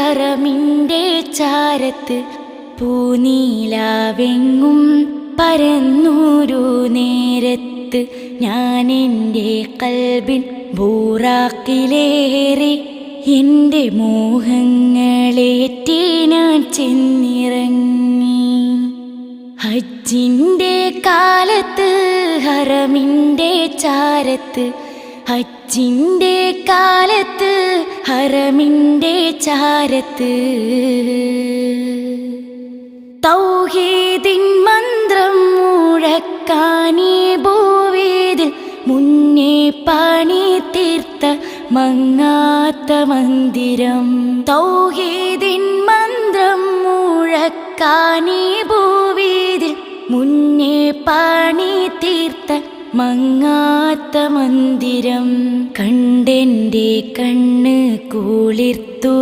ഹറമിൻ്റെ ചാരത്ത് പൂനീലാവെങ്ങും പരന്നൂരു നേരത്ത് ഞാൻ എൻ്റെ കൽബിൻ ബൂറാക്കിലേറി എൻ്റെ മോഹങ്ങളേറ്റി ഞാൻ ചെന്നിറങ്ങി. ഹജ്ജിൻ്റെ കാലത്ത് ഹറമിൻ്റെ ചാരത്ത്, ഹജ്ജിൻ്റെ കാലത്ത് ഹറമിൻ്റെ ചാരത്ത് തൗഹീദിൻ മന്ത്രം മുഴക്കാനീ ഭൂവേദിൽ മുന്നേ പണി തീർത്ത മങ്ങാത്ത മന്ദിരം. തൗഹീദിൻ മന്ത്രം മുഴക്കാനീ ഭൂവേദിൽ മുന്നേ പണി തീർത്ത മങ്ങാത്ത മന്ദിരം. കണ്ടെൻ്റെ കണ്ണ് കുളിർത്തു